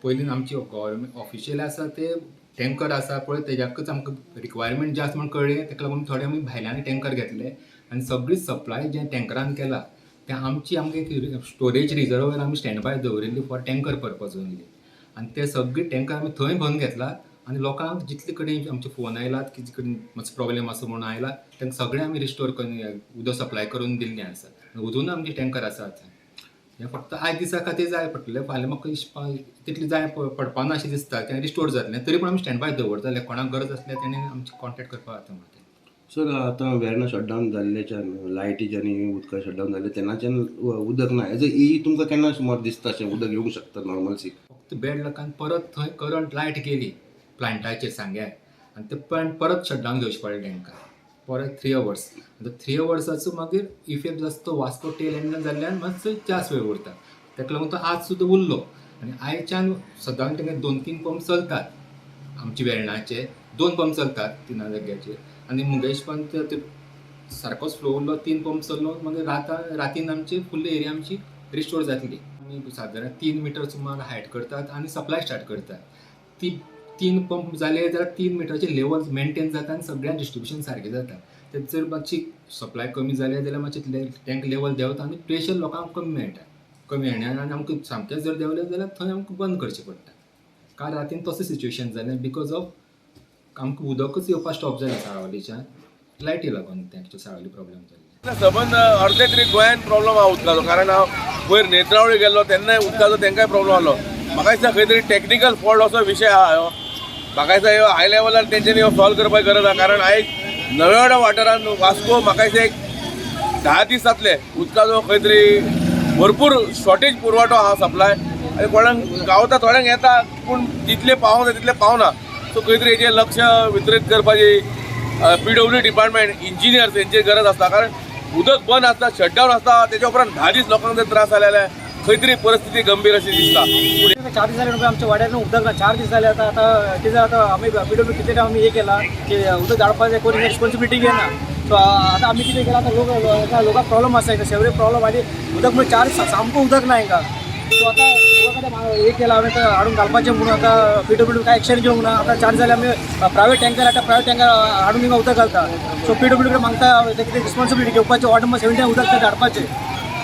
पयलीं आमची government official आसा ते टँकर आसा पळय तेज्याकच आमकां रिक्वायरमेंट जे आसा म्हण कळ्ळें, ताका लागून थोडे आमी भायल्यान टँकर घेतले आनी सगळी सप्लाय जे टँकरान केला तें आमकां एक स्टोरेज रिजर्वर आमी स्टँड बाय दवरिल्ली फॉर टँकर पर्पज ओन्ली. आनी ते सगळे टँकर आमी थंय भरून घेतला आनी लोकांक जितले कडेन आमचे फोन आयलात की जे कडेन मातसो प्रॉब्लेम आसा म्हणून आयला तांकां सगळें आमी रिस्टोर करून उदक सप्लाय करून दिल्लें आसा. अजून आमचे टँकर आसात. हें फक्त आयज दिसा खातीर जाय पडटलें, फाल्यां म्हाका तितलें जाय पडपाना अशें दिसता तें रिस्टोर जातलें. तरी पूण आमी स्टँड बाय दवरतले, कोणाक गरज आसल्यार तेणें आमचे कॉन्टेक्ट करपाक जाता म्हणटा. सर आतां वेर्ना शटडावन जाल्ल्याच्यान लायटीचे आनी उदका शटडावन जाल्ले तेन्नाच्यान उदक ना. हेजो तुमकां केन्ना सुमार दिसता अशें उदक येवंक शकता नॉर्मलसी? फक्त बॅड लकान परत थंय करंट लायट गेली प्लांटाचेर सांग्यार आनी ते प्लांट परत शटडावन घेवचे पडले तांकां परत 3 hours. आतां 3 hours मागीर इफेक्ट जास्त तो वास्को टेल एंडान जाल्ल्यान मातसो जास्त वेळ उरता. ताका लागून तो आज सुद्दां उरलो आनी आयच्यान सदांच तांकां 2-3 पंप चलतात. आमचे वेर्णाचे 2 पंप चलतात 3 जाग्याचेर आनी मुगेश पंत ते सारकोच फ्लो उरलो 3 पंप चल्लो मागीर रातीन आमची फुल्ल एरिया आमची रिस्टोर जातली. आमी सादारण 3 मीटर सुमार हायट करतात आनी सप्लाय स्टार्ट करतात. ती 3 पंप जाले जाल्यार 3 मिटराचे लेवल मेंटेन जाता आनी सगळ्यां डिस्ट्रिब्युशन सारकें जाता. ते जर मातशी सप्लाय कमी जाले जाल्यार मातशें टँक लेवल देंवता आनी प्रेशर लोकांक कमी मेळटा. कमी येण्यान आनी आमकां सामकें जर देंवलें जाल्यार थंय आमकां बंद करचें पडटा. काल रातीन तसलें सिच्युएशन जालें बिकॉज ऑफ आमकां उदकच येवपाक स्टॉप जालें साळावलीच्यान लायटी लागून तेंचे साळावली प्रॉब्लेम जाल्ली. सबंद अर्दे तरी गोंयान प्रॉब्लम आहा उदकाचो, कारण हांव वयर नेत्रावळी गेल्लो तेन्नाय उदकाचो तांकांय प्रॉब्लम आसलो. म्हाका दिसता खंय तरी टॅक्निकल फॉल्ट असो विशय आहा ह्यो. म्हाका दिसता ह्यो हाय लेवलार तेंच्यांनी ह्यो सॉल्व करपाची गरज आहा, कारण आयज नव्या वाठारान वास्को म्हाका दिसता एक 10 दीस जातले उदकाचो खंय तरी भरपूर शॉर्टेज पुरवठो आहा सप्लाय आनी कोणाक गावता थोड्यांक येता पूण जितले पावोंक जाय तितले पावना. सो खंय तरी हेजेर लक्ष वितरीत करपाची PWD डिपार्टमेंट इंजिनियर्स हेंची गरज आसता, कारण उदक बंद आसता शटडावन आसता तेच्या उपरांत 10 दीस लोकांक जर त्रास जाले जाल्यार खंय तरी परिस्थिती गंभीर अशी दिसता. 4 दीस जाले आमच्या वाड्यात उदक ना. 4 दीस जाले आता कितें जाता आमी PWD कितें आमी हे केला की उदक धाडपाचें कोणी रिस्पॉन्सिबिलिटी घेना. सो आतां आमी कितें केलां आतां लोकांक प्रॉब्लम आसा हिंगा सेवरे प्रॉब्लम आनी उदक म्हणजे 4 दीस सामको उदक ना हिंगा. सो आतां हे केला हांवें हाडून घालपाचें म्हणून आतां PWD काय एक्शन घेवंक ना. आतां 4 जाल्यार आमी प्रायवेट टँकर हाडून हिंगा उदक घालता. सो PWD कडेन मागता कितें रिस्पॉन्सिबिलिटी घेवपाची ऑर्डर नंबर 17 उदक धाडपाचें.